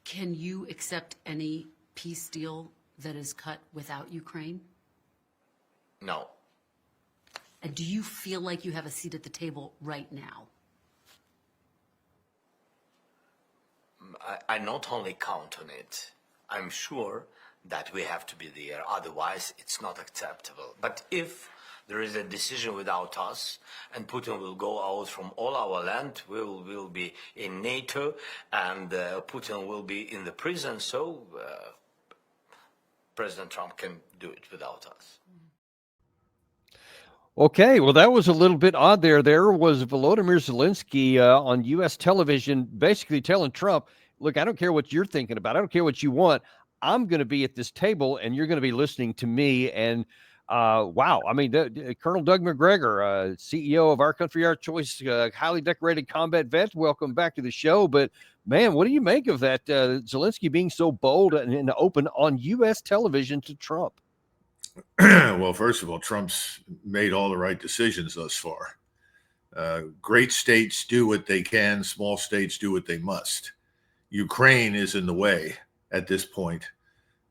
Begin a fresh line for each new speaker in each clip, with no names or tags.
Can you accept any peace deal that is cut without Ukraine?
No.
And do you feel like you have a seat at the table right now?
I not only count on it, I'm sure that we have to be there, otherwise it's not acceptable. But if there is a decision without us, and Putin will go out from all our land, will be in NATO, and Putin will be in the prison, so President Trump can do it without us.
Okay, well, that was a little bit odd there. There was Volodymyr Zelensky on U.S. television basically telling Trump, look, I don't care what you're thinking about. I don't care what you want. I'm going to be at this table, and you're going to be listening to me. And wow, I mean, Colonel Doug Macgregor, CEO of Our Country, Our Choice, highly decorated combat vet, welcome back to the show. But man, what do you make of that? Zelensky being so bold and open on U.S. television to Trump?
Well, first of all, Trump's made all the right decisions thus far. Great states do what they can. Small states do what they must. Ukraine is in the way at this point,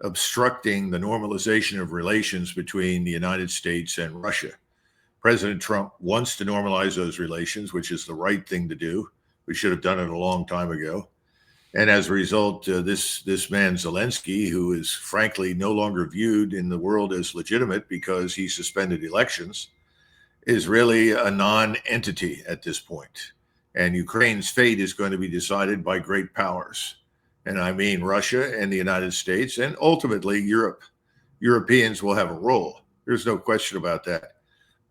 obstructing the normalization of relations between the United States and Russia. President Trump wants to normalize those relations, which is the right thing to do. We should have done it a long time ago. And as a result, this man Zelensky, who is frankly no longer viewed in the world as legitimate because he suspended elections, is really a non-entity at this point. And Ukraine's fate is going to be decided by great powers. And I mean Russia and the United States, and ultimately Europe. Europeans will have a role. There's no question about that.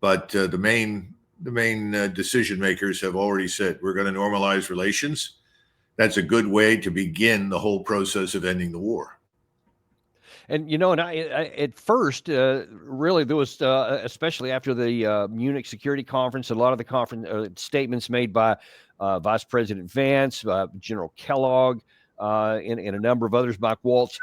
But the main decision makers have already said, we're going to normalize relations. That's a good way to begin the whole process of ending the war.
And, you know, and I at first, really, there was, especially after the Munich Security Conference, a lot of the conference statements made by Vice President Vance, General Kellogg, and a number of others, Mike Waltz.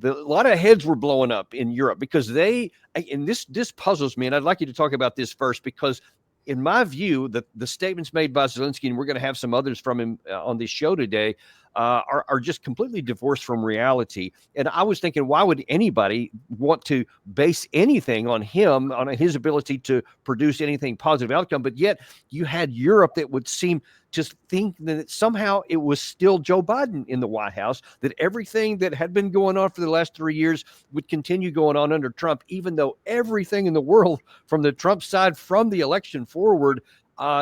A lot of heads were blowing up in Europe because and this puzzles me, and I'd like you to talk about this first, because in my view, the statements made by Zelensky, and we're going to have some others from him on this show today, are just completely divorced from reality. And I was thinking, why would anybody want to base anything on him, on his ability to produce anything positive outcome? But yet you had Europe that would seem to think that somehow it was still Joe Biden in the White House, that everything that had been going on for the last 3 years would continue going on under Trump, even though everything in the world from the Trump side from the election forward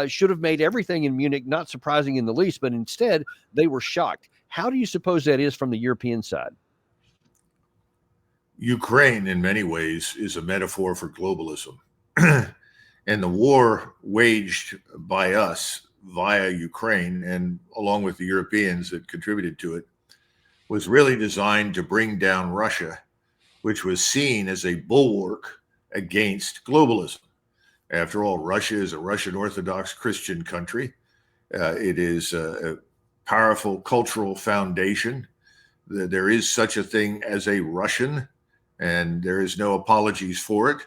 should have made everything in Munich not surprising in the least, but instead they were shocked. How do you suppose that is from the European side?
Ukraine, in many ways, is a metaphor for globalism. And the war waged by us via Ukraine, and along with the Europeans that contributed to it, was really designed to bring down Russia, which was seen as a bulwark against globalism. After all, Russia is a Russian Orthodox Christian country. It is a powerful cultural foundation. There is such a thing as a Russian, and there is no apologies for it.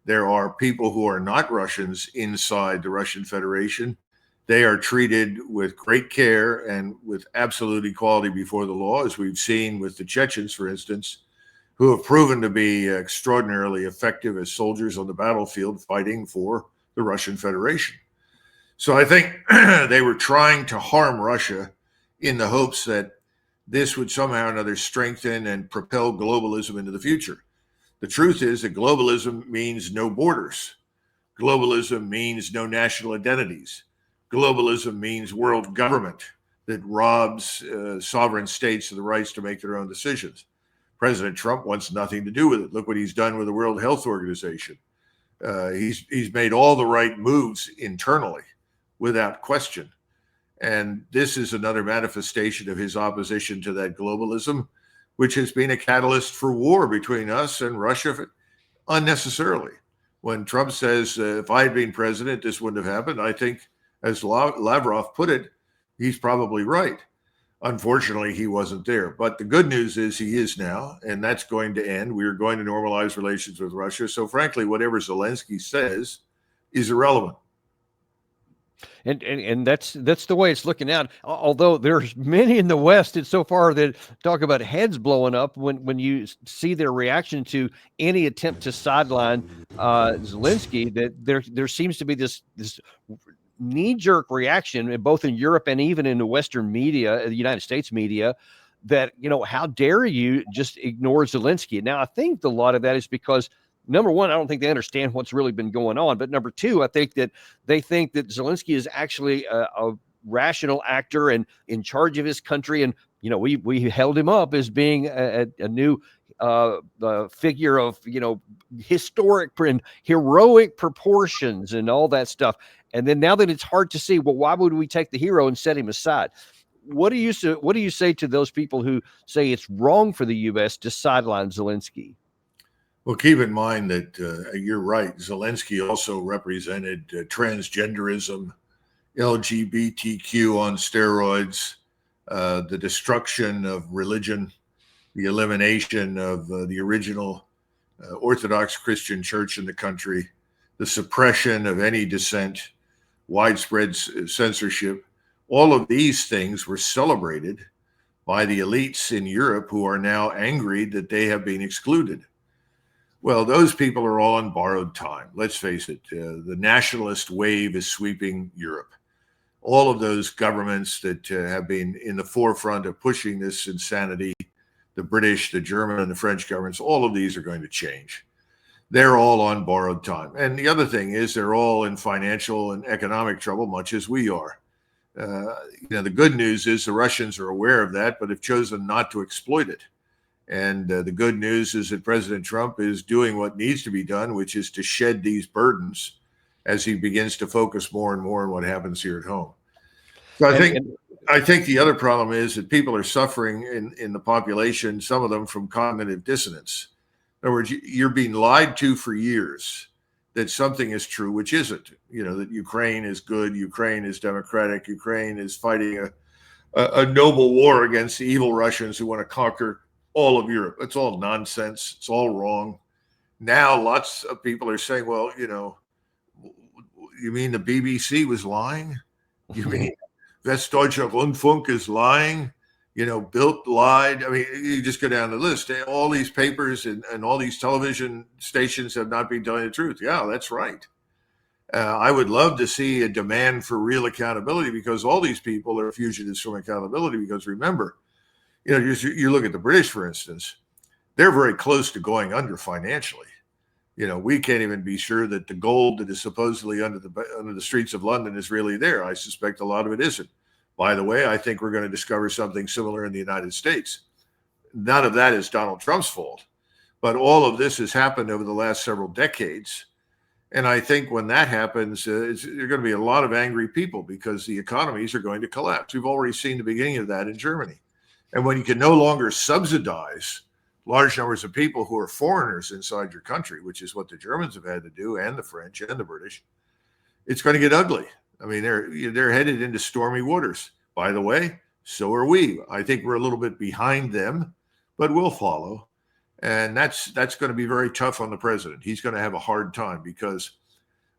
There are people who are not Russians inside the Russian Federation. They are treated with great care and with absolute equality before the law, as we've seen with the Chechens, for instance, who have proven to be extraordinarily effective as soldiers on the battlefield fighting for the Russian Federation. So I think they were trying to harm Russia in the hopes that this would somehow or another strengthen and propel globalism into the future. The truth is that globalism means no borders. Globalism means no national identities. Globalism means world government that robs sovereign states of the rights to make their own decisions. President Trump wants nothing to do with it. Look what he's done with the World Health Organization. He's made all the right moves internally, without question. And this is another manifestation of his opposition to that globalism, which has been a catalyst for war between us and Russia unnecessarily. When Trump says, if I had been president, this wouldn't have happened, I think, as Lavrov put it, he's probably right. Unfortunately, he wasn't there. But the good news is he is now, and that's going to end. We are going to normalize relations with Russia. So frankly, whatever Zelensky says is irrelevant.
And that's the way it's looking out. Although there's many in the West that so far that talk about heads blowing up when you see their reaction to any attempt to sideline Zelensky, that there seems to be this knee-jerk reaction both in Europe and even in the Western media, the United States media, that, how dare you just ignore Zelensky? Now, I think a lot of that is because, number one, I don't think they understand what's really been going on. But number two, I think that they think that Zelensky is actually a rational actor and in charge of his country. And, we held him up as being a new figure of, historic and heroic proportions and all that stuff. And then now that it's hard to see, well, why would we take the hero and set him aside? What do you say to those people who say it's wrong for the U.S. to sideline Zelensky?
Well, keep in mind that you're right. Zelensky also represented transgenderism, LGBTQ on steroids, the destruction of religion, the elimination of the original Orthodox Christian church in the country, the suppression of any dissent, widespread censorship. All of these things were celebrated by the elites in Europe who are now angry that they have been excluded. Well, those people are all on borrowed time. Let's face it, the nationalist wave is sweeping Europe. All of those governments that have been in the forefront of pushing this insanity, the British, the German, and the French governments, all of these are going to change. They're all on borrowed time. And the other thing is they're all in financial and economic trouble, much as we are. The good news is the Russians are aware of that, but have chosen not to exploit it. And the good news is that President Trump is doing what needs to be done, which is to shed these burdens as he begins to focus more and more on what happens here at home. So I think the other problem is that people are suffering in the population, some of them from cognitive dissonance. In other words, you're being lied to for years that something is true, which isn't. That Ukraine is good, Ukraine is democratic, Ukraine is fighting a noble war against the evil Russians who want to conquer all of Europe. It's all nonsense. It's all wrong. Now, lots of people are saying, well, you mean the BBC was lying? You mean Westdeutscher Rundfunk is lying? Bild lied. I mean, you just go down the list. All these papers and all these television stations have not been telling the truth. Yeah, that's right. I would love to see a demand for real accountability, because all these people are fugitives from accountability. Because remember, you look at the British, for instance, they're very close to going under financially. We can't even be sure that the gold that is supposedly under the streets of London is really there. I suspect a lot of it isn't. By the way, I think we're going to discover something similar in the United States. None of that is Donald Trump's fault, but all of this has happened over the last several decades. And I think when that happens, there are going to be a lot of angry people because the economies are going to collapse. We've already seen the beginning of that in Germany. And when you can no longer subsidize large numbers of people who are foreigners inside your country, which is what the Germans have had to do, and the French and the British, it's going to get ugly. I mean, they're headed into stormy waters. By the way, so are we. I think we're a little bit behind them, but we'll follow. And that's going to be very tough on the president. He's going to have a hard time because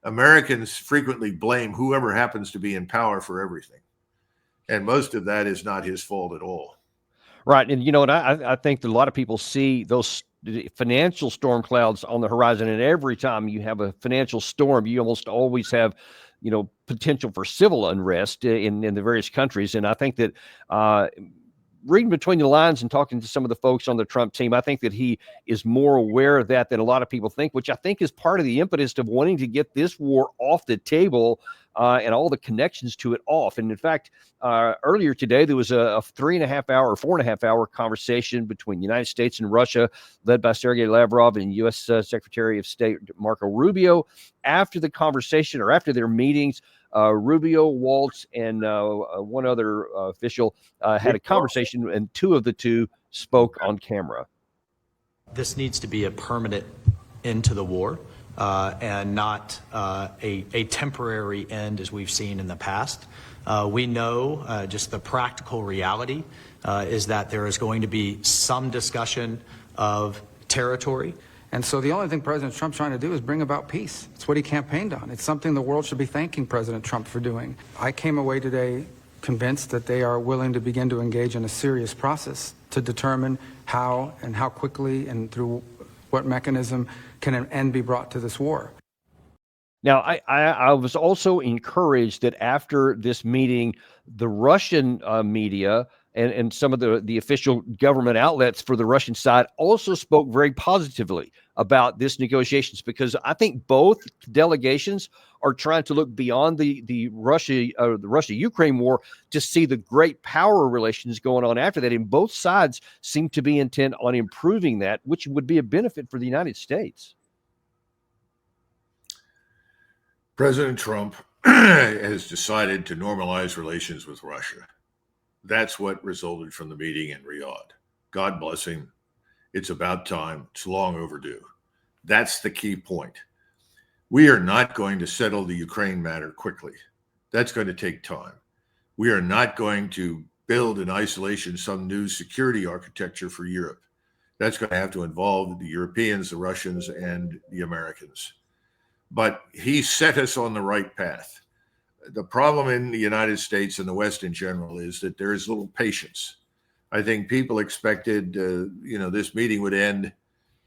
Americans frequently blame whoever happens to be in power for everything. And most of that is not his fault at all.
Right. And what I think that a lot of people see those financial storm clouds on the horizon. And every time you have a financial storm, you almost always have, potential for civil unrest in the various countries. And I think that reading between the lines and talking to some of the folks on the Trump team, I think that he is more aware of that than a lot of people think, which I think is part of the impetus of wanting to get this war off the table and all the connections to it off. And in fact, earlier today, there was a 4.5 hour conversation between the United States and Russia, led by Sergei Lavrov and U.S. Secretary of State Marco Rubio. After the conversation, or after their meetings, Rubio, Waltz, and one other official had a conversation, and two of the two spoke on camera.
This needs to be a permanent end to the war. And not a temporary end as we've seen in the past. We know just the practical reality is that there is going to be some discussion of territory
And so the only thing President Trump's trying to do is bring about peace. It's what he campaigned on. It's something the world should be thanking President Trump for doing. I came away today convinced that they are willing to begin to engage in a serious process to determine how and how quickly and through what mechanism can an end be brought to this war.
Now, I was also encouraged that after this meeting, the Russian media and some of the official government outlets for the Russian side also spoke very positively about this negotiations, because I think both delegations are trying to look beyond the Russia-Ukraine war to see the great power relations going on after that. And both sides seem to be intent on improving that, which would be a benefit for the United States.
President Trump has decided to normalize relations with Russia. That's what resulted from the meeting in Riyadh. God bless him. It's about time. It's long overdue. That's the key point. We are not going to settle the Ukraine matter quickly. That's going to take time. We are not going to build in isolation some new security architecture for Europe. That's going to have to involve the Europeans, the Russians, and the Americans. But he set us on the right path. The problem in the United States and the West in general is that there is little patience. I think people expected, this meeting would end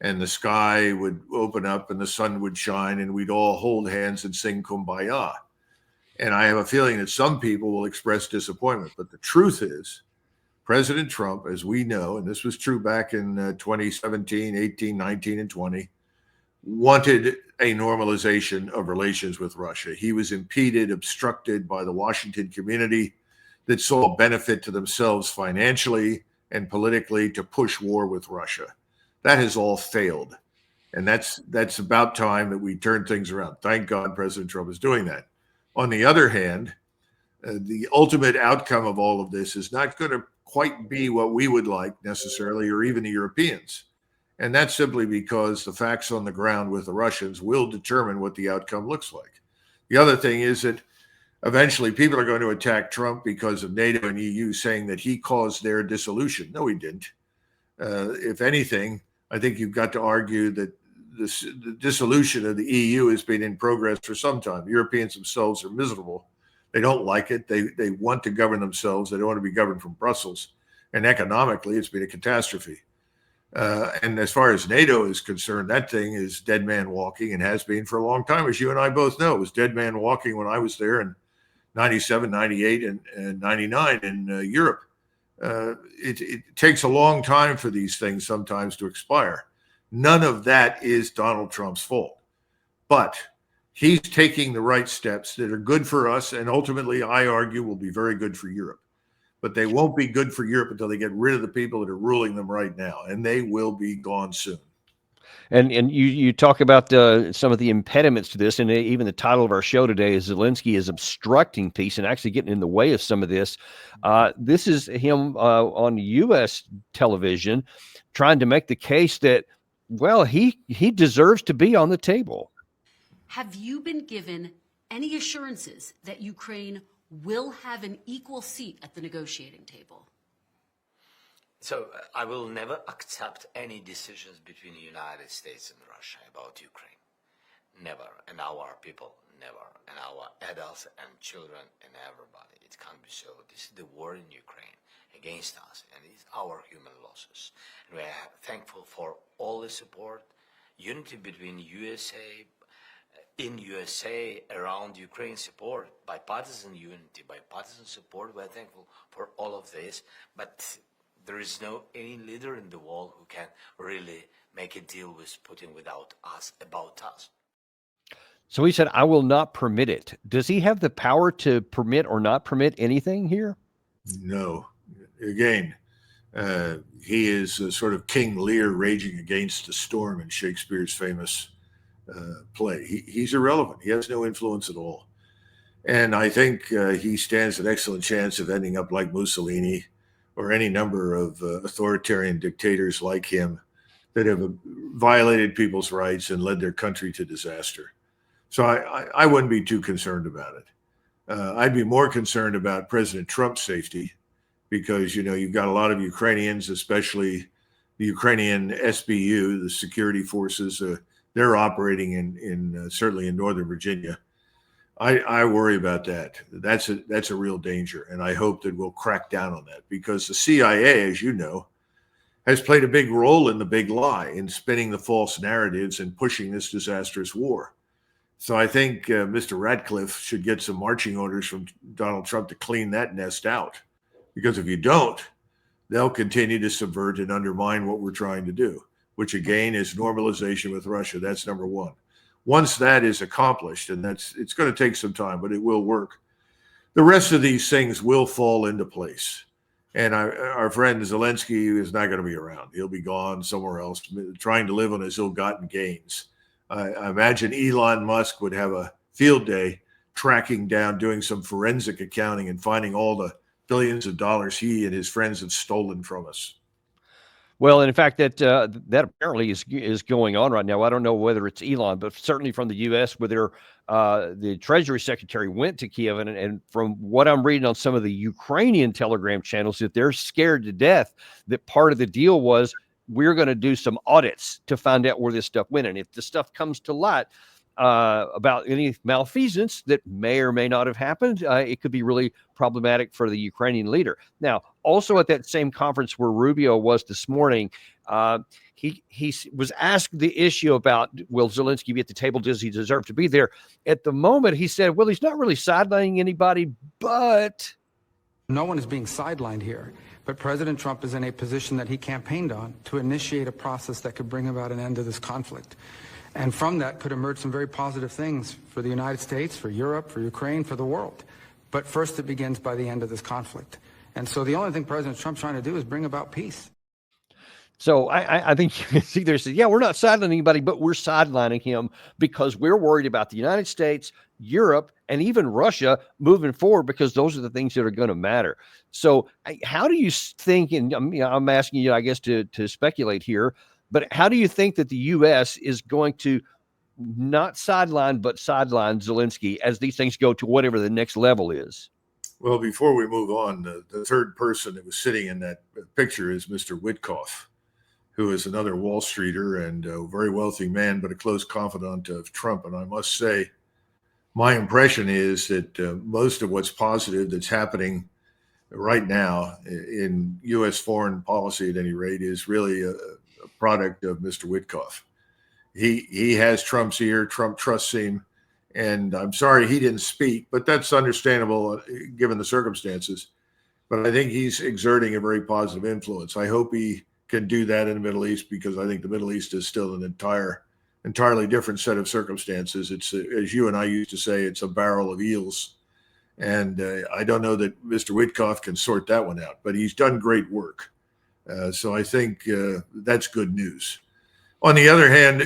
and the sky would open up and the sun would shine and we'd all hold hands and sing Kumbaya. And I have a feeling that some people will express disappointment. But the truth is, President Trump, as we know, and this was true back in 2017, 18, 19, and 20, wanted a normalization of relations with Russia. He was impeded, obstructed by the Washington community that saw benefit to themselves financially and politically to push war with Russia. That has all failed. And that's about time that we turn things around. Thank God President Trump is doing that. On the other hand, the ultimate outcome of all of this is not going to quite be what we would like necessarily, or even the Europeans. And that's simply because the facts on the ground with the Russians will determine what the outcome looks like. The other thing is that eventually people are going to attack Trump because of NATO and EU, saying that he caused their dissolution. No, he didn't. If anything, I think you've got to argue that the dissolution of the EU has been in progress for some time. The Europeans themselves are miserable. They don't like it. They want to govern themselves. They don't want to be governed from Brussels. And economically, it's been a catastrophe. And as far as NATO is concerned, that thing is dead man walking and has been for a long time, as you and I both know. It was dead man walking when I was there in 97, 98, and 99 in Europe. It takes a long time for these things sometimes to expire. None of that is Donald Trump's fault. But he's taking the right steps that are good for us and ultimately, I argue, will be very good for Europe. But they won't be good for Europe until they get rid of the people that are ruling them right now, and they will be gone soon.
And you talk about some of the impediments to this, and even the title of our show today is Zelensky is obstructing peace and actually getting in the way of some of this. This is him on U.S. television trying to make the case that, well, he deserves to be on the table.
Have you been given any assurances that Ukraine will have an equal seat at the negotiating table?
So I will never accept any decisions between the United States and Russia about Ukraine. Never. And our people, never. And our adults and children and everybody. It can't be so. This is the war in Ukraine against us, and it's our human losses. And we are thankful for all the support, unity between in USA around Ukraine support, bipartisan unity, bipartisan support. We're thankful for all of this, but there is no any leader in the world who can really make a deal with Putin without us, about us.
So he said, I will not permit it. Does he have the power to permit or not permit anything here?
No. Again, he is sort of King Lear raging against the storm in Shakespeare's famous play. He's irrelevant. He has no influence at all. And I think he stands an excellent chance of ending up like Mussolini or any number of authoritarian dictators like him that have violated people's rights and led their country to disaster. So I wouldn't be too concerned about it. I'd be more concerned about President Trump's safety because, you've got a lot of Ukrainians, especially the Ukrainian SBU, the security forces, they're operating in certainly in Northern Virginia. I worry about that. That's a real danger, and I hope that we'll crack down on that, because the CIA, as you know, has played a big role in the big lie, in spinning the false narratives and pushing this disastrous war. So I think Mr. Ratcliffe should get some marching orders from Donald Trump to clean that nest out, because if you don't, they'll continue to subvert and undermine what we're trying to do, which again is normalization with Russia. That's number one. Once that is accomplished, and it's going to take some time, but it will work, the rest of these things will fall into place. And our friend Zelensky is not going to be around. He'll be gone somewhere else, trying to live on his ill-gotten gains. I imagine Elon Musk would have a field day tracking down, doing some forensic accounting and finding all the billions of dollars he and his friends have stolen from us.
Well, and in fact, that apparently is going on right now. I don't know whether it's Elon, but certainly from the U.S., where the Treasury Secretary went to Kyiv, and from what I'm reading on some of the Ukrainian Telegram channels, that they're scared to death that part of the deal was we're going to do some audits to find out where this stuff went, and if the stuff comes to light about any malfeasance that may or may not have happened, it could be really problematic for the Ukrainian leader. Now, also at that same conference where Rubio was this morning, he was asked the issue about, will Zelensky be at the table? Does he deserve to be there? At the moment, he said, well, he's not really sidelining anybody, but...
No one is being sidelined here, but President Trump is in a position that he campaigned on to initiate a process that could bring about an end to this conflict. And from that could emerge some very positive things for the United States, for Europe, for Ukraine, for the world. But first, it begins by the end of this conflict. And so the only thing President Trump's trying to do is bring about peace.
So I think you can see there, yeah, we're not sidelining anybody, but we're sidelining him because we're worried about the United States, Europe, and even Russia moving forward, because those are the things that are going to matter. So how do you think, and I'm asking you, I guess, to speculate here, but how do you think that the U.S. is going to not sideline, but sideline Zelensky as these things go to whatever the next level is?
Well, before we move on, the third person that was sitting in that picture is Mr. Witkoff, who is another Wall Streeter and a very wealthy man, but a close confidant of Trump. And I must say, my impression is that most of what's positive that's happening right now in U.S. foreign policy, at any rate, is really a product of Mr. Witkoff. He has Trump's ear. Trump trusts him. And I'm sorry he didn't speak, but that's understandable given the circumstances. But I think he's exerting a very positive influence. I hope he can do that in the Middle East, because I think the Middle East is still an entirely different set of circumstances. It's, as you and I used to say, it's a barrel of eels. And I don't know that Mr. Witkoff can sort that one out, but he's done great work. So I think that's good news. On the other hand,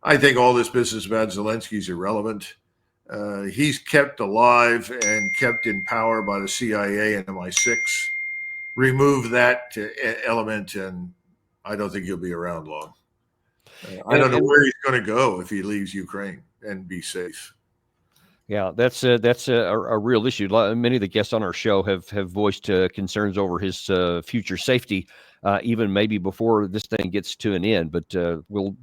I think all this business about Zelensky is irrelevant. He's kept alive and kept in power by the CIA and MI6. Remove that element, and I don't think he'll be around long. I don't know where he's going to go if he leaves Ukraine and be safe.
Yeah, that's a real issue. Many of the guests on our show have voiced concerns over his future safety, even maybe before this thing gets to an end. But we'll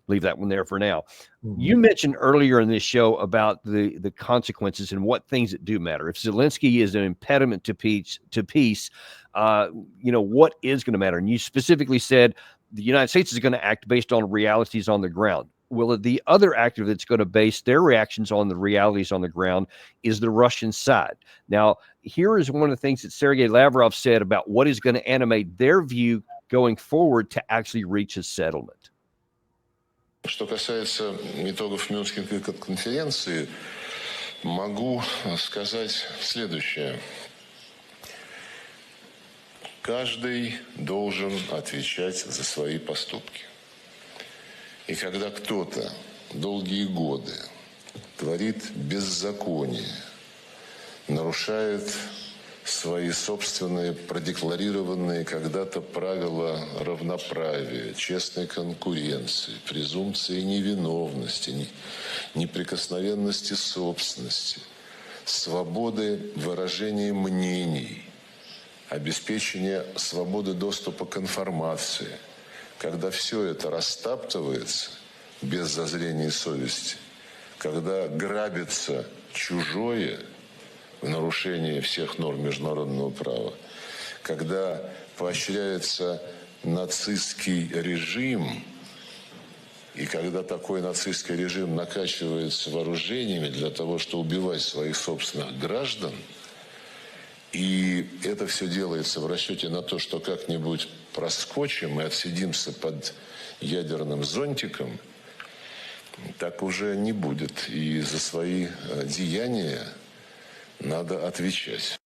leave that one there for now. Mm-hmm. You mentioned earlier in this show about the consequences and what things that do matter. If Zelensky is an impediment to peace, what is going to matter? And you specifically said the United States is going to act based on realities on the ground. Well, the other actor that's going to base their reactions on the realities on the ground is the Russian side. Now, here is one of the things that Sergei Lavrov said about what is going to animate their view going forward to actually reach a settlement.
Что касается итогов Мюнхенской конференции, могу сказать следующее. Каждый должен отвечать за свои поступки. И когда кто-то долгие годы творит беззаконие, нарушает свои собственные продекларированные когда-то правила равноправия, честной конкуренции, презумпции невиновности, неприкосновенности собственности, свободы выражения мнений, обеспечение свободы доступа к информации, когда все это растаптывается без зазрения совести, когда грабится чужое в нарушении всех норм международного права, когда поощряется нацистский режим, и когда такой нацистский режим накачивается вооружениями для того, чтобы убивать своих собственных граждан, и это все делается в расчете на то, что как-нибудь проскочим и отсидимся под ядерным зонтиком, так уже не будет. И за свои деяния надо отвечать.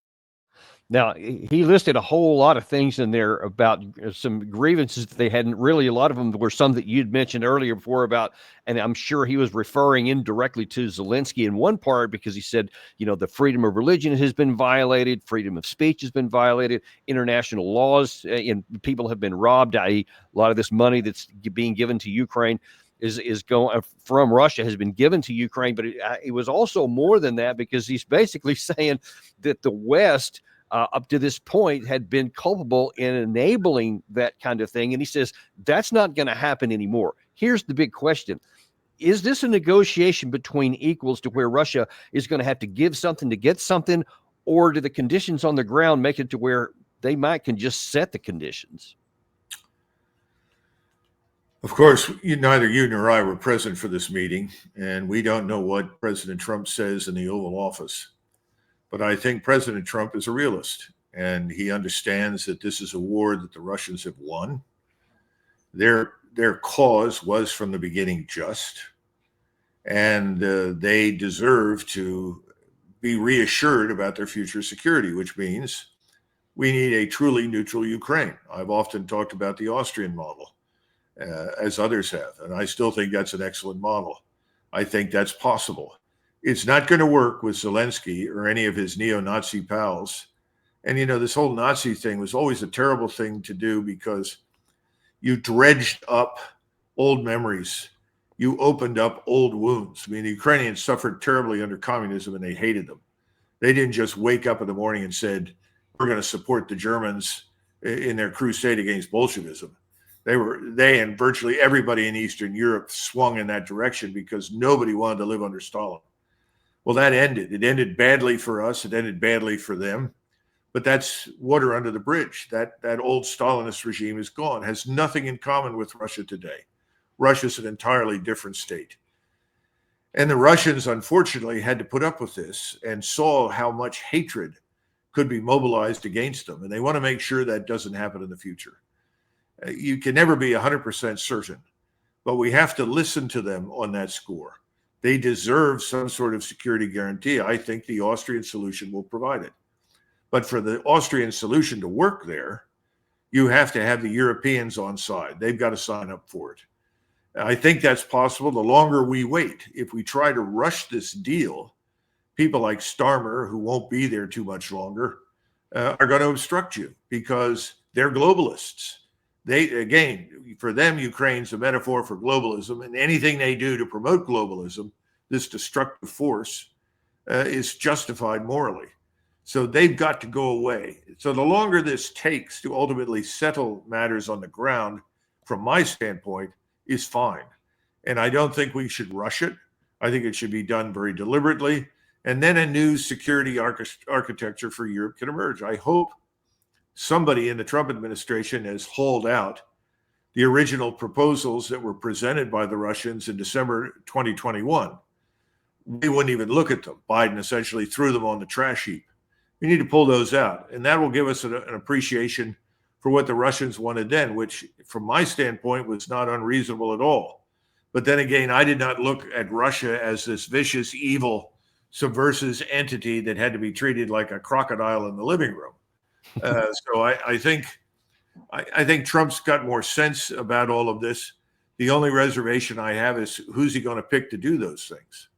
Now, he listed a whole lot of things in there about some grievances that they hadn't really. A lot of them were some that you'd mentioned earlier before about, and I'm sure he was referring indirectly to Zelensky in one part because he said, the freedom of religion has been violated, freedom of speech has been violated, international laws, and people have been robbed, i.e., a lot of this money that's being given to Ukraine is going from Russia has been given to Ukraine. But it was also more than that, because he's basically saying that the West, up to this point, had been culpable in enabling that kind of thing. And he says that's not going to happen anymore. Here's the big question. Is this a negotiation between equals to where Russia is going to have to give something to get something, or do the conditions on the ground make it to where they can just set the conditions?
Of course, neither you nor I were present for this meeting, and we don't know what President Trump says in the Oval Office. But I think President Trump is a realist, and he understands that this is a war that the Russians have won. Their cause was from the beginning just, and they deserve to be reassured about their future security, which means we need a truly neutral Ukraine. I've often talked about the Austrian model, as others have, and I still think that's an excellent model. I think that's possible. It's not going to work with Zelensky or any of his neo-Nazi pals. And, this whole Nazi thing was always a terrible thing to do, because you dredged up old memories. You opened up old wounds. I mean, the Ukrainians suffered terribly under communism, and they hated them. They didn't just wake up in the morning and said, we're going to support the Germans in their crusade against Bolshevism. They and virtually everybody in Eastern Europe swung in that direction because nobody wanted to live under Stalin. Well, that ended. It ended badly for us. It ended badly for them. But that's water under the bridge. That old Stalinist regime is gone, has nothing in common with Russia today. Russia's an entirely different state. And the Russians, unfortunately, had to put up with this and saw how much hatred could be mobilized against them. And they want to make sure that doesn't happen in the future. You can never be 100% certain, but we have to listen to them on that score. They deserve some sort of security guarantee. I think the Austrian solution will provide it. But for the Austrian solution to work there, you have to have the Europeans on side. They've got to sign up for it. I think that's possible. The longer we wait, if we try to rush this deal, people like Starmer, who won't be there too much longer, are going to obstruct you because they're globalists. For them, Ukraine's a metaphor for globalism, and anything they do to promote globalism, this destructive force, is justified morally. So they've got to go away. So the longer this takes to ultimately settle matters on the ground, from my standpoint, is fine. And I don't think we should rush it. I think it should be done very deliberately. And then a new security architecture for Europe can emerge. I hope somebody in the Trump administration has hauled out the original proposals that were presented by the Russians in December 2021. We wouldn't even look at them. Biden essentially threw them on the trash heap. We need to pull those out. And that will give us an appreciation for what the Russians wanted then, which from my standpoint was not unreasonable at all. But then again, I did not look at Russia as this vicious, evil, subversive entity that had to be treated like a crocodile in the living room. So I think Trump's got more sense about all of this. The only reservation I have is who's he going to pick to do those things?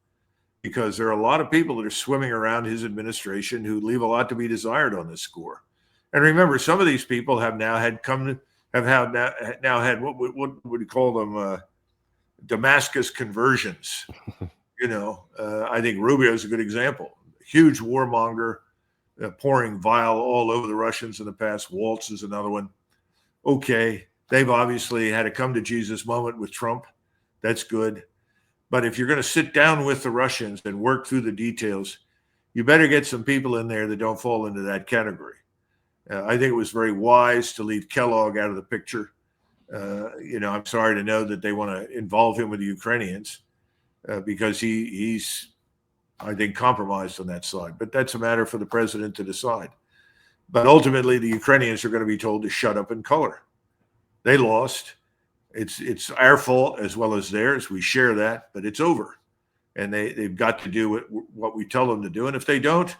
Because there are a lot of people that are swimming around his administration who leave a lot to be desired on this score. And remember, some of these people have now had what would you call them? Damascus conversions. I think Rubio is a good example. Huge warmonger, pouring vile all over the Russians in the past. Waltz is another one. Okay, they've obviously had a come to Jesus moment with Trump. That's good. But if you're going to sit down with the Russians and work through the details, you better get some people in there that don't fall into that category. I think it was very wise to leave Kellogg out of the picture. I'm sorry to know that they want to involve him with the Ukrainians because he's, I think, compromised on that side. But that's a matter for the president to decide. But ultimately, the Ukrainians are going to be told to shut up and color. They lost. It's our fault as well as theirs. We share that, but it's over. And they've got to do what we tell them to do. And if they don't,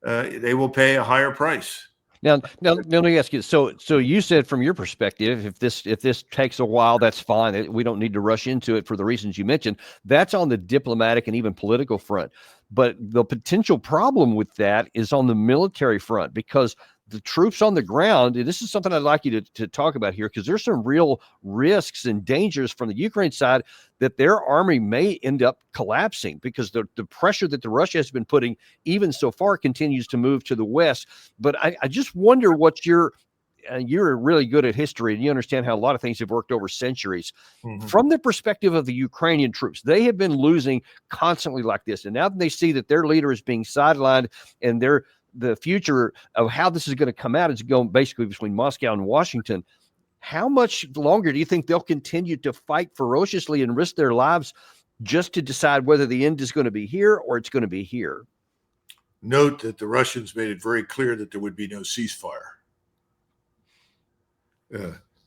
they will pay a higher price.
Now, let me ask you. So you said from your perspective, if this takes a while, that's fine. We don't need to rush into it for the reasons you mentioned. That's on the diplomatic and even political front. But the potential problem with that is on the military front, because the troops on the ground, and this is something I'd like you to talk about here, because there's some real risks and dangers from the Ukraine side that their army may end up collapsing because the pressure that the Russia has been putting even so far continues to move to the west. But I just wonder what you're really good at history and you understand how a lot of things have worked over centuries. Mm-hmm. From the perspective of the Ukrainian troops, they have been losing constantly like this. And now that they see that their leader is being sidelined and the future of how this is going to come out is going basically between Moscow and Washington. How much longer do you think they'll continue to fight ferociously and risk their lives just to decide whether the end is going to be here or it's going to be here?
Note that the Russians made it very clear that there would be no ceasefire.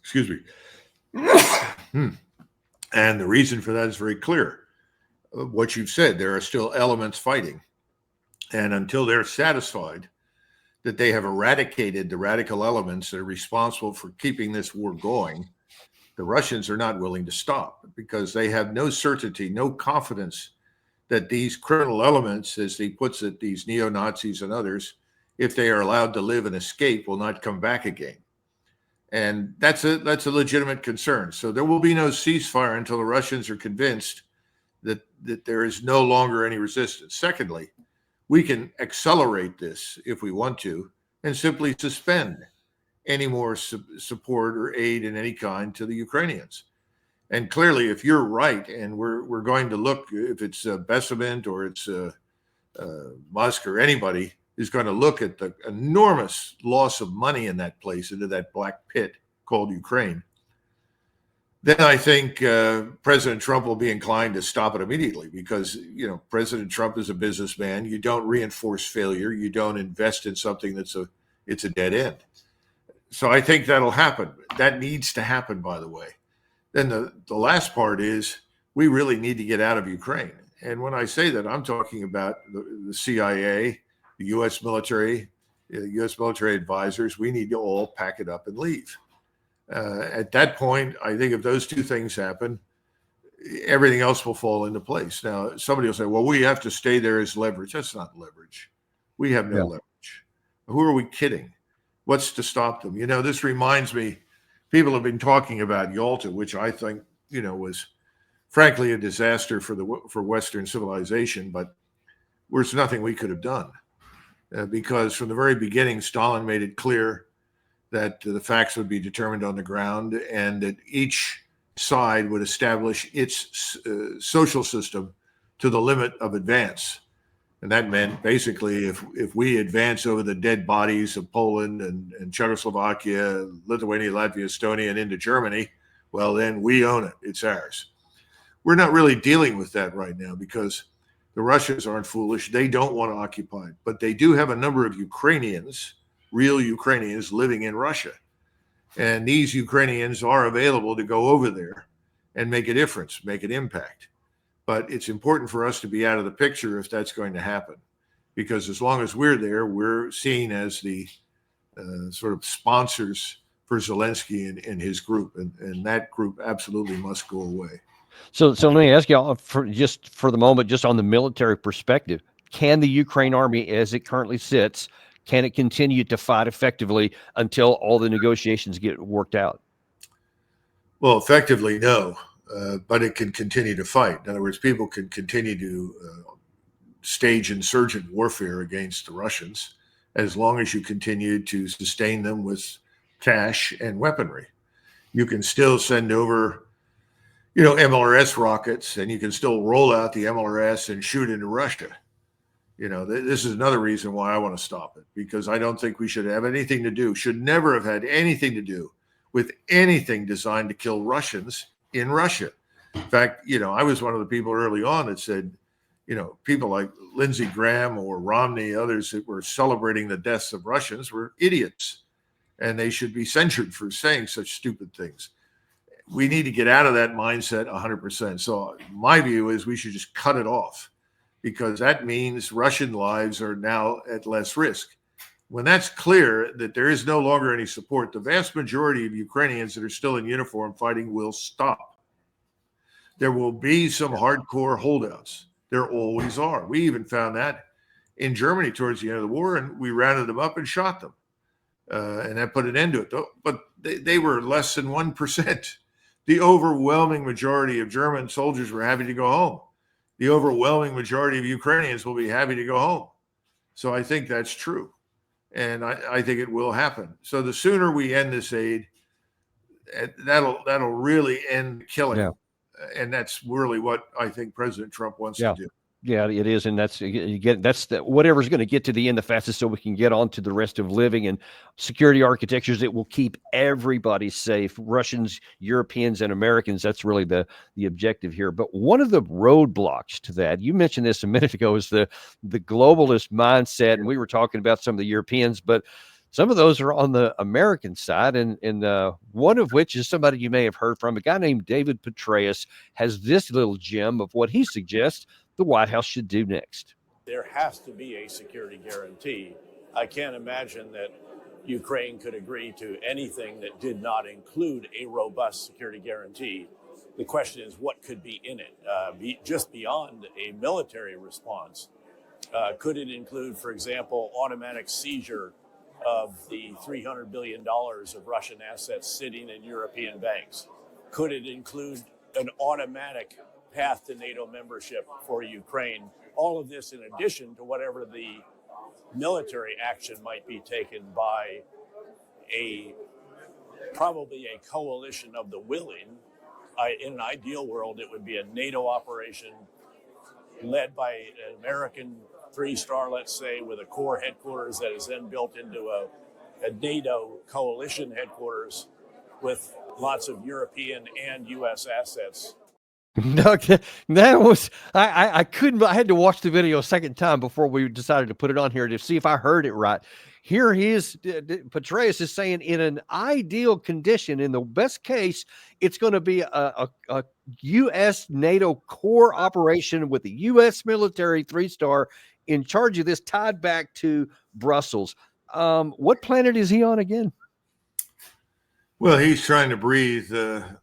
Excuse me. And the reason for that is very clear. What you've said, there are still elements fighting. And until they're satisfied that they have eradicated the radical elements that are responsible for keeping this war going, the Russians are not willing to stop because they have no certainty, no confidence that these criminal elements, as he puts it, these neo-Nazis and others, if they are allowed to live and escape, will not come back again. And that's a legitimate concern. So there will be no ceasefire until the Russians are convinced that there is no longer any resistance. Secondly, we can accelerate this if we want to and simply suspend any more support or aid in any kind to the Ukrainians. And clearly, if you're right, and we're going to look, if it's Besament or it's Musk or anybody is going to look at the enormous loss of money in that place, into that black pit called Ukraine, then I think President Trump will be inclined to stop it immediately because, President Trump is a businessman. You don't reinforce failure. You don't invest in something it's a dead end. So I think that'll happen. That needs to happen, by the way. Then the last part is we really need to get out of Ukraine. And when I say that, I'm talking about the CIA, the U.S. military, U.S. military advisors. We need to all pack it up and leave. At that point, I think if those two things happen, everything else will fall into place. Now, somebody will say, well, we have to stay there as leverage. That's not leverage. We have no leverage. Who are we kidding? What's to stop them? This reminds me, people have been talking about Yalta, which I think, was frankly a disaster for Western civilization, but there's nothing we could have done because from the very beginning, Stalin made it clear that the facts would be determined on the ground and that each side would establish its social system to the limit of advance. And that meant basically if we advance over the dead bodies of Poland and Czechoslovakia, Lithuania, Latvia, Estonia, and into Germany, well, then we own it. It's ours. We're not really dealing with that right now because the Russians aren't foolish. They don't want to occupy it. But they do have a number of Ukrainians, real Ukrainians living in Russia. And these Ukrainians are available to go over there and make a difference, make an impact. But it's important for us to be out of the picture if that's going to happen, because as long as we're there, we're seen as the sort of sponsors for Zelensky and his group. And that group absolutely must go away.
So let me ask you, for the moment, just on the military perspective, can the Ukraine army, as it currently sits, can it continue to fight effectively until all the negotiations get worked out?
Well, effectively, no, but it can continue to fight. In other words, people can continue to stage insurgent warfare against the Russians as long as you continue to sustain them with cash and weaponry. You can still send over, MLRS rockets, and you can still roll out the MLRS and shoot into Russia. This is another reason why I want to stop it, because I don't think we should have anything to do, should never have had anything to do with anything designed to kill Russians in Russia. In fact, I was one of the people early on that said, people like Lindsey Graham or Romney, others that were celebrating the deaths of Russians were idiots, and they should be censured for saying such stupid things. We need to get out of that mindset 100%. So my view is we should just cut it off, because that means Russian lives are now at less risk. When that's clear that there is no longer any support, the vast majority of Ukrainians that are still in uniform fighting will stop. There will be some hardcore holdouts. There always are. We even found that in Germany towards the end of the war, and we rounded them up and shot them. And that put an end to it. But they were less than 1%. The overwhelming majority of German soldiers were happy to go home. The overwhelming majority of Ukrainians will be happy to go home. So I think that's true. And I think it will happen. So the sooner we end this aid, that'll really end killing.
Yeah.
And that's really what I think President Trump wants to do.
Yeah, it is. And that's whatever's going to get to the end the fastest, so we can get on to the rest of living and security architectures that will keep everybody safe, Russians, Europeans, and Americans. That's really the objective here. But one of the roadblocks to that, you mentioned this a minute ago, is the globalist mindset. And we were talking about some of the Europeans, but some of those are on the American side, and one of which is somebody you may have heard from, a guy named David Petraeus, has this little gem of what he suggests the White House should do next.
There has to be a security guarantee. I can't imagine that Ukraine could agree to anything that did not include a robust security guarantee. The question is, what could be in it? Just beyond a military response, could it include, for example, automatic seizure of the $300 billion of Russian assets sitting in European banks? Could it include an automatic path to NATO membership for Ukraine? All of this in addition to whatever the military action might be taken by probably a coalition of the willing. In an ideal world, it would be a NATO operation led by an American three-star, let's say, with a core headquarters that is then built into a NATO coalition headquarters with lots of European and U.S. assets.
No, that was, I couldn't, I had to watch the video a second time before we decided to put it on here to see if I heard it right. Here he is, Petraeus is saying, in an ideal condition, in the best case, it's going to be a U.S. NATO core operation with the U.S. military three-star in charge of this, tied back to Brussels. What planet is he on again?
Well, he's trying to breathe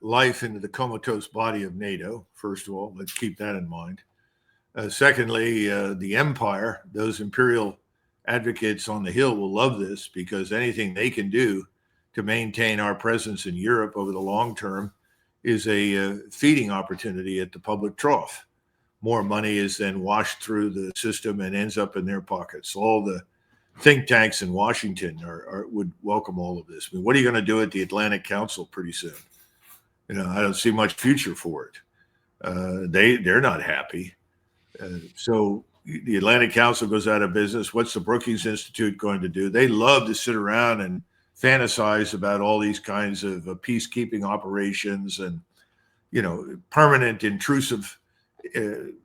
life into the comatose body of NATO, first of all. Let's keep that in mind. Secondly, the empire, those imperial advocates on the Hill will love this, because anything they can do to maintain our presence in Europe over the long term is a feeding opportunity at the public trough. More money is then washed through the system and ends up in their pockets. All the think tanks in Washington would welcome all of this. I mean, what are you going to do at the Atlantic Council pretty soon? I don't see much future for it. They're not happy. So the Atlantic Council goes out of business. What's the Brookings Institute going to do? They love to sit around and fantasize about all these kinds of peacekeeping operations and, permanent intrusive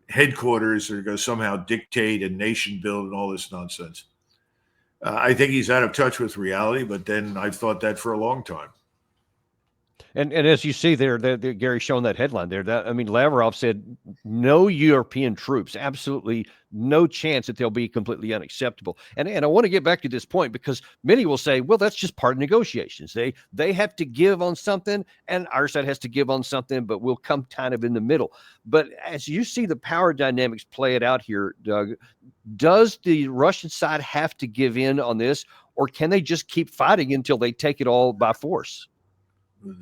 headquarters that are going to somehow dictate and nation build and all this nonsense. I think he's out of touch with reality, but then I've thought that for a long time.
And as you see there, Gary's showing that headline there. Lavrov said no European troops, absolutely no chance that they'll be completely unacceptable. And I want to get back to this point, because many will say, well, that's just part of negotiations. They have to give on something, and our side has to give on something, but we'll come kind of in the middle. But as you see the power dynamics play it out here, Doug, does the Russian side have to give in on this, or can they just keep fighting until they take it all by force?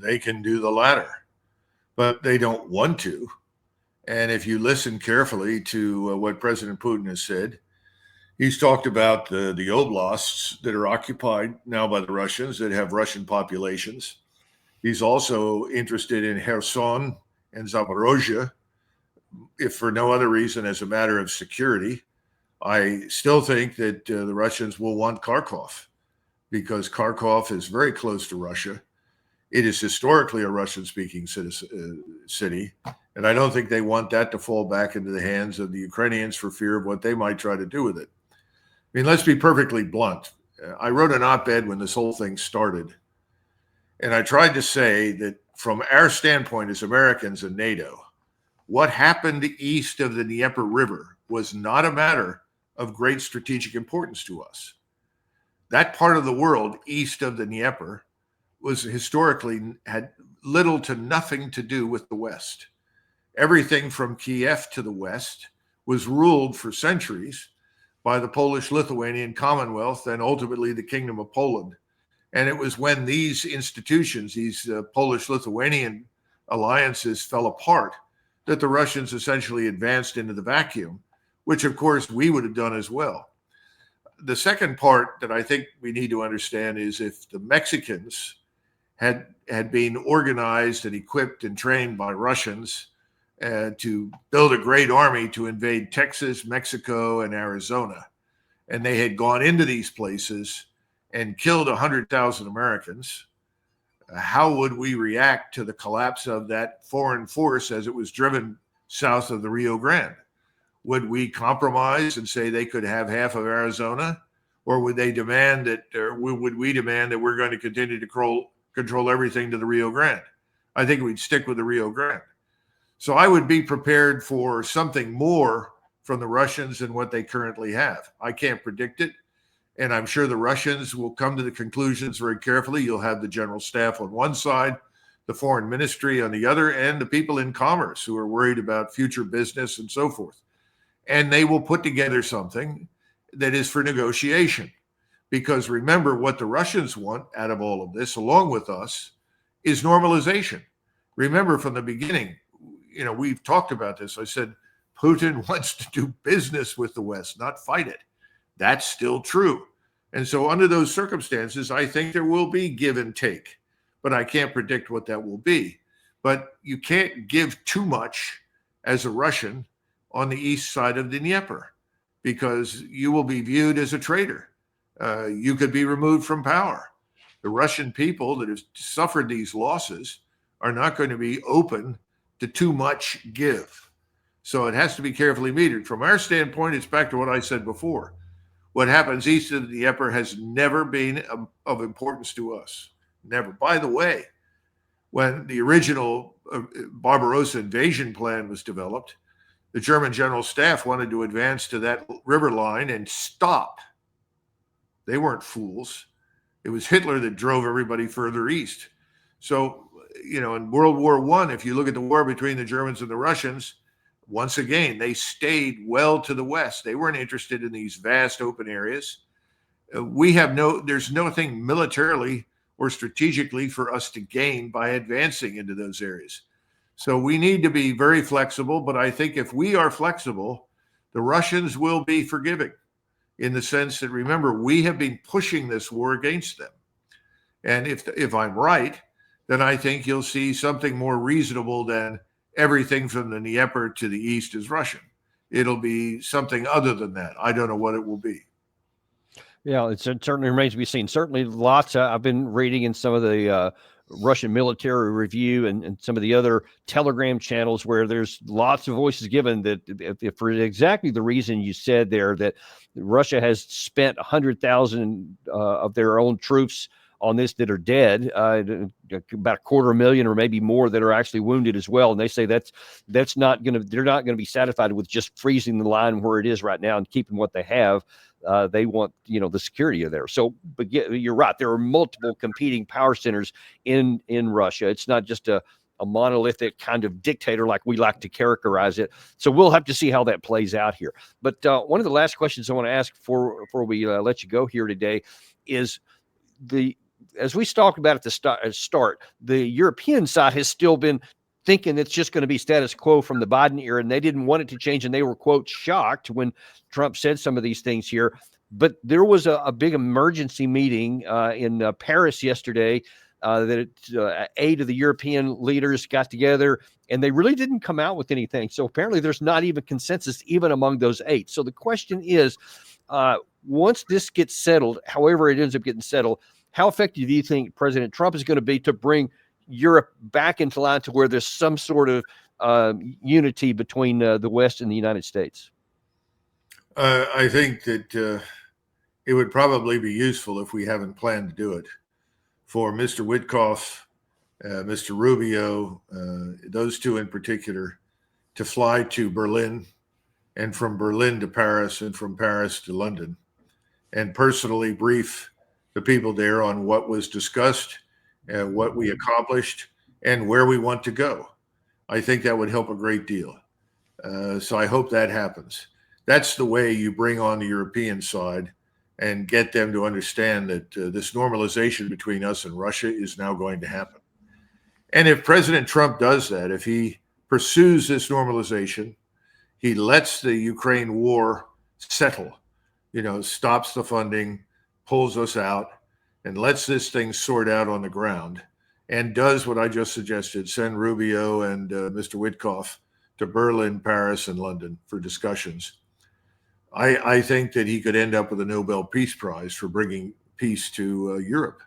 They can do the latter, but they don't want to. And if you listen carefully to what President Putin has said, He's talked about the oblasts that are occupied now by the Russians that have Russian populations. He's also interested in Kherson and Zaporozhye, if for no other reason as a matter of security. I still think that the Russians will want Kharkov because Kharkov is very close to Russia. It is historically a Russian-speaking city, and I don't think they want that to fall back into the hands of the Ukrainians for fear of what they might try to do with it. I mean, let's be perfectly blunt. I wrote an op-ed when this whole thing started, and I tried to say that from our standpoint as Americans and NATO, what happened east of the Dnieper River was not a matter of great strategic importance to us. That part of the world east of the Dnieper was historically had little to nothing to do with the West. Everything from Kyiv to the West was ruled for centuries by the Polish-Lithuanian Commonwealth and ultimately the Kingdom of Poland. And it was when these institutions, these Polish-Lithuanian alliances fell apart, that the Russians essentially advanced into the vacuum, which of course we would have done as well. The second part that I think we need to understand is if the Mexicans had been organized and equipped and trained by Russians to build a great army to invade Texas, Mexico, and Arizona, and they had gone into these places and killed 100,000 Americans, how would we react to the collapse of that foreign force as it was driven south of the Rio Grande? Would we compromise and say they could have half of Arizona? Or would they demand that, or would we demand that we're going to continue to control everything to the Rio Grande? I think we'd stick with the Rio Grande. So I would be prepared for something more from the Russians than what they currently have. I can't predict it. And I'm sure the Russians will come to the conclusions very carefully. You'll have the general staff on one side, the foreign ministry on the other, and the people in commerce who are worried about future business and so forth. And they will put together something that is for negotiation. Because remember, what the Russians want out of all of this, along with us, is normalization. Remember from the beginning, we've talked about this. I said, Putin wants to do business with the West, not fight it. That's still true. And so under those circumstances, I think there will be give and take, but I can't predict what that will be. But you can't give too much as a Russian on the east side of the Dnieper because you will be viewed as a traitor. You could be removed from power. The Russian people that have suffered these losses are not going to be open to too much give. So it has to be carefully metered. From our standpoint, it's back to what I said before. What happens east of the Dnieper has never been of importance to us. Never. By the way, when the original Barbarossa invasion plan was developed, the German general staff wanted to advance to that river line and stop. They weren't fools. It was Hitler that drove everybody further east. So, in World War I, if you look at the war between the Germans and the Russians, once again, they stayed well to the west. They weren't interested in these vast open areas. There's nothing militarily or strategically for us to gain by advancing into those areas. So we need to be very flexible, but I think if we are flexible, the Russians will be forgiving in the sense that, remember, we have been pushing this war against them. And if I'm right, then I think you'll see something more reasonable than everything from the Dnieper to the east is Russian. It'll be something other than that. I don't know what it will be.
Yeah, it certainly remains to be seen. Certainly lots. I've been reading in some of the Russian military review and some of the other Telegram channels where there's lots of voices given that if for exactly the reason you said there, that Russia has spent 100,000 of their own troops on this that are dead, about 250,000 or maybe more that are actually wounded as well. And they say that's not going to, they're not going to be satisfied with just freezing the line where it is right now and keeping what they have. They want, the security of there. So, but you're right. There are multiple competing power centers in Russia. It's not just a monolithic kind of dictator like we like to characterize it. So we'll have to see how that plays out here. But one of the last questions I want to ask before we let you go here today is as we talked about at the start, the European side has still been thinking it's just going to be status quo from the Biden era, and they didn't want it to change, and they were, quote, shocked when Trump said some of these things here. But there was a big emergency meeting in Paris yesterday that 8 of the European leaders got together, and they really didn't come out with anything. So apparently there's not even consensus even among those 8. So the question is, once this gets settled, however it ends up getting settled, how effective do you think President Trump is going to be to bring Europe back into line to where there's some sort of unity between the West and the United States?
I think that it would probably be useful, if we haven't planned to do it, for Mr. Witkoff, Mr. Rubio, those two in particular, to fly to Berlin, and from Berlin to Paris, and from Paris to London, and personally brief the people there on what was discussed, what we accomplished, and where we want to go. I think that would help a great deal. So I hope that happens. That's the way you bring on the European side and get them to understand that this normalization between us and Russia is now going to happen. And if President Trump does that, if he pursues this normalization, he lets the Ukraine war settle, stops the funding, pulls us out, and lets this thing sort out on the ground, and does what I just suggested, send Rubio and Mr. Witkoff to Berlin, Paris, and London for discussions. I think that he could end up with a Nobel Peace Prize for bringing peace to Europe.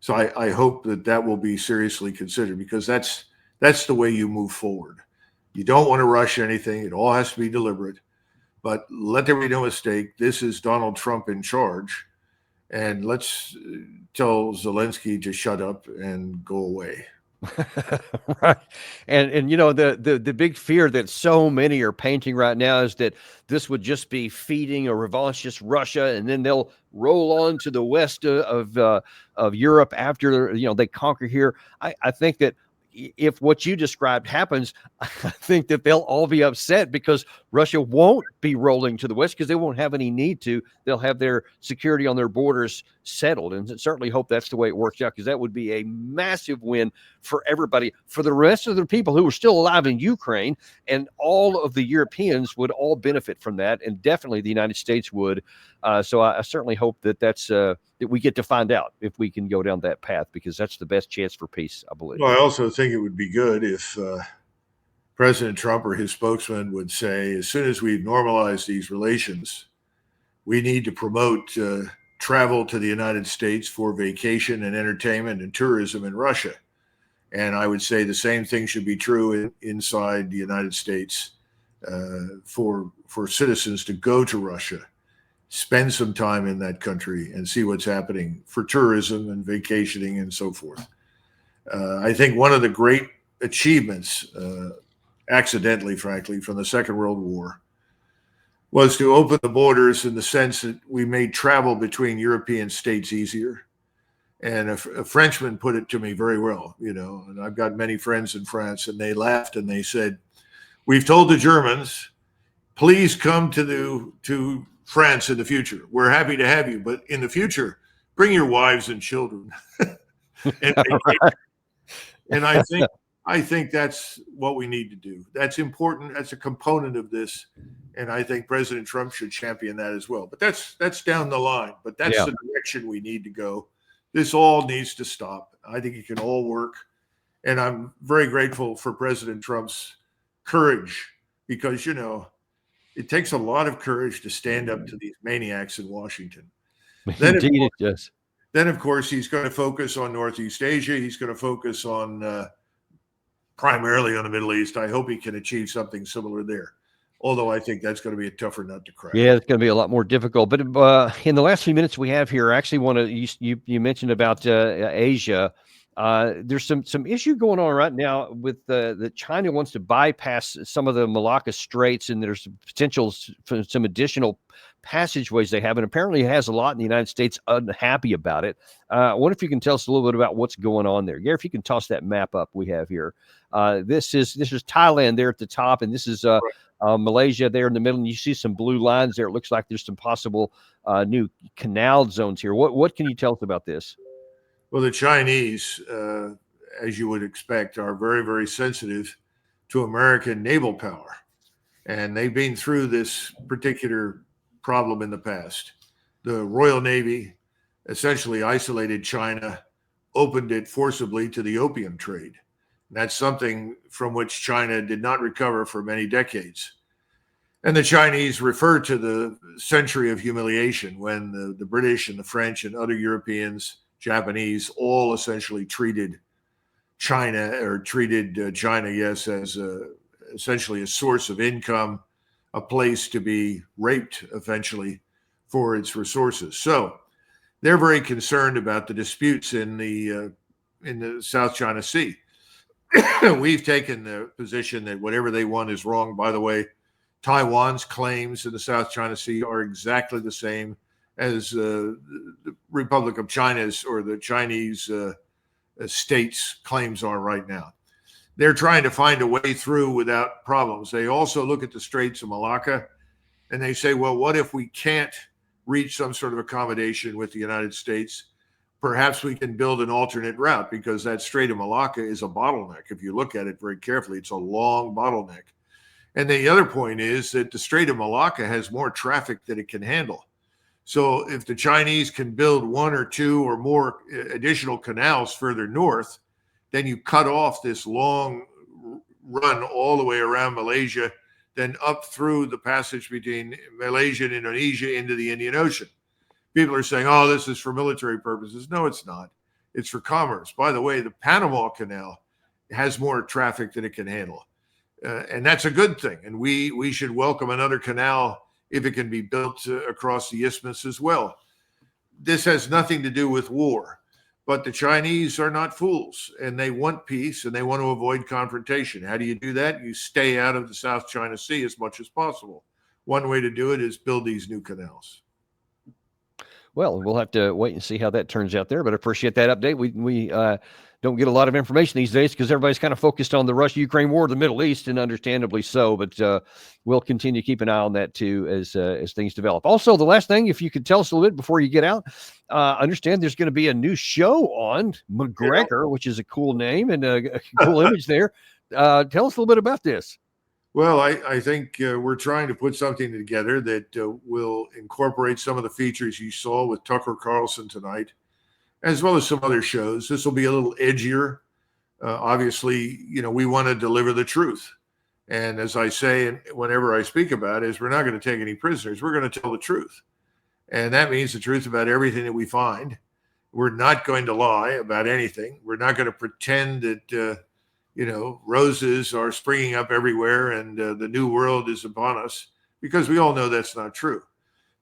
So I hope that will be seriously considered, because that's the way you move forward. You don't want to rush anything. It all has to be deliberate. But let there be no mistake. This is Donald Trump in charge. And let's tell Zelensky to shut up and go away.
Right. And the big fear that so many are painting right now is that this would just be feeding a revanchist Russia, and then they'll roll on to the west of Europe after they conquer here. I think that if what you described happens, I think that they'll all be upset, because Russia won't be rolling to the west, because they won't have any need to. They'll have their security on their borders settled, and certainly hope that's the way it works out, because that would be a massive win for everybody, for the rest of the people who are still alive in Ukraine, and all of the Europeans would all benefit from that, and definitely the United States would. So I certainly hope that that we get to find out if we can go down that path, because that's the best chance for peace, I believe.
Well, I also think it would be good if President Trump or his spokesman would say, as soon as we normalize these relations, we need to promote travel to the United States for vacation and entertainment and tourism in Russia. And I would say the same thing should be true inside the United States for citizens to go to Russia, spend some time in that country, and see what's happening for tourism and vacationing and so forth. I think one of the great achievements, accidentally, frankly, from the Second World War was to open the borders, in the sense that we made travel between European states easier. And a Frenchman put it to me very well, and I've got many friends in France, and they laughed and they said, "We've told the Germans, please come to France in the future. We're happy to have you, but in the future, bring your wives and children." And I think that's what we need to do. That's important. That's a component of this. And I think President Trump should champion that as well. But that's down the line. But that's the direction we need to go. This all needs to stop. I think it can all work. And I'm very grateful for President Trump's courage, because, it takes a lot of courage to stand up to these maniacs in Washington.
Indeed, it does.
Then, of course, he's going to focus on Northeast Asia. He's going to focus on primarily on the Middle East. I hope he can achieve something similar there, although I think that's going to be a tougher nut to crack.
Yeah, it's going to be a lot more difficult. But in the last few minutes we have here, I actually want to, you mentioned about Asia. There's some issue going on right now with that China wants to bypass some of the Malacca Straits, and there's potential for some additional passageways they have, and apparently it has a lot in the United States unhappy about it. I wonder if you can tell us a little bit about what's going on there. Gary, if you can toss that map up we have here. This is Thailand there at the top, and this is Malaysia there in the middle, and you see some blue lines there. It looks like there's some possible new canal zones here. What can you tell us about this?
Well, the Chinese as you would expect, are very, very sensitive to American naval power. And they've been through this particular problem in the past. The Royal Navy essentially isolated China, opened it forcibly to the opium trade. That's something from which China did not recover for many decades. And the Chinese refer to the century of humiliation when the British and the French and other Europeans, Japanese, all essentially treated China, yes, as essentially a source of income, a place to be raped eventually for its resources. So they're very concerned about the disputes in the South China Sea. We've taken the position that whatever they want is wrong. By the way, Taiwan's claims in the South China Sea are exactly the same as the Republic of China's or the Chinese states' claims are right now. They're trying to find a way through without problems. They also look at the Straits of Malacca and they say, well, what if we can't reach some sort of accommodation with the United States? Perhaps we can build an alternate route, because that Strait of Malacca is a bottleneck. If you look at it very carefully, it's a long bottleneck. And the other point is that the Strait of Malacca has more traffic than it can handle. So if the Chinese can build one or two or more additional canals further north, then you cut off this long run all the way around Malaysia, then up through the passage between Malaysia and Indonesia into the Indian Ocean. People are saying, oh, this is for military purposes. No, it's not. It's for commerce. By the way, the Panama Canal has more traffic than it can handle. And that's a good thing. And we should welcome another canal if it can be built across the isthmus as well. This has nothing to do with war. But the Chinese are not fools, and they want peace, and they want to avoid confrontation. How do you do that? You stay out of the South China Sea as much as possible. One way to do it is build these new canals.
Well, we'll have to wait and see how that turns out there, but I appreciate that update. We don't get a lot of information these days because everybody's kind of focused on the Russia-Ukraine war, the Middle East, and understandably so, but we'll continue to keep an eye on that too as things develop. Also, the last thing, if you could tell us a little bit before you get out, understand there's going to be a new show on Macgregor, which is a cool name and a cool image there. Tell us a little bit about this.
Well, I think we're trying to put something together that will incorporate some of the features you saw with Tucker Carlson tonight, as well as some other shows. This will be a little edgier. Obviously, we want to deliver the truth. And as I say, and whenever I speak about it, is we're not going to take any prisoners. We're going to tell the truth. And that means the truth about everything that we find. We're not going to lie about anything. We're not going to pretend that, roses are springing up everywhere and the new world is upon us, because we all know that's not true.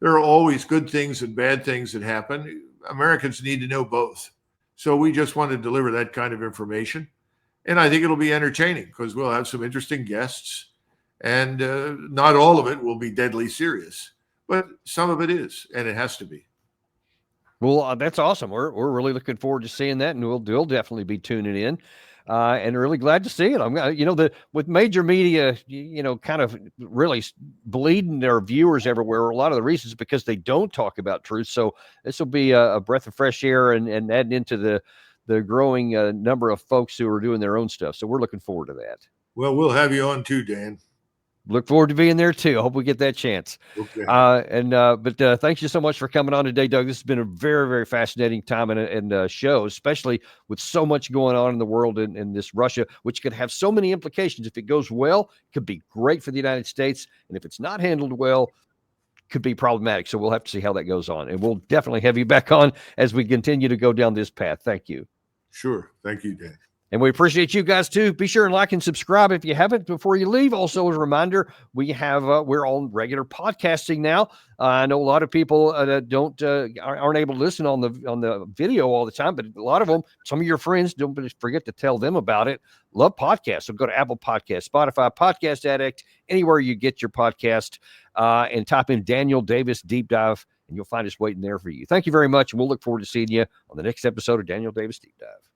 There are always good things and bad things that happen. Americans need to know both. So we just want to deliver that kind of information. And I think it'll be entertaining because we'll have some interesting guests, and not all of it will be deadly serious, but some of it is, and it has to be.
Well, that's awesome. We're really looking forward to seeing that, and we'll definitely be tuning in. And really glad to see it. I'm, with major media, kind of really bleeding their viewers everywhere. A lot of the reasons because they don't talk about truth. So this will be a breath of fresh air and adding into the growing number of folks who are doing their own stuff. So we're looking forward to that.
Well, we'll have you on too, Dan.
Look forward to being there too. I hope we get that chance.
Okay.
But thank you so much for coming on today, Doug. This has been a very, very fascinating time and show, especially with so much going on in the world in this Russia, which could have so many implications. If it goes well, it could be great for the United States. And if it's not handled well, could be problematic. So we'll have to see how that goes on. And we'll definitely have you back on as we continue to go down this path. Thank you.
Sure. Thank you, Dan.
And we appreciate you guys too. Be sure and like and subscribe if you haven't before you leave. Also, as a reminder, we're on regular podcasting now. I know a lot of people aren't able to listen on the video all the time, but a lot of them, some of your friends, don't forget to tell them about it. Love podcasts, so go to Apple Podcasts, Spotify, Podcast Addict, anywhere you get your podcast, and type in Daniel Davis Deep Dive, and you'll find us waiting there for you. Thank you very much, and we'll look forward to seeing you on the next episode of Daniel Davis Deep Dive.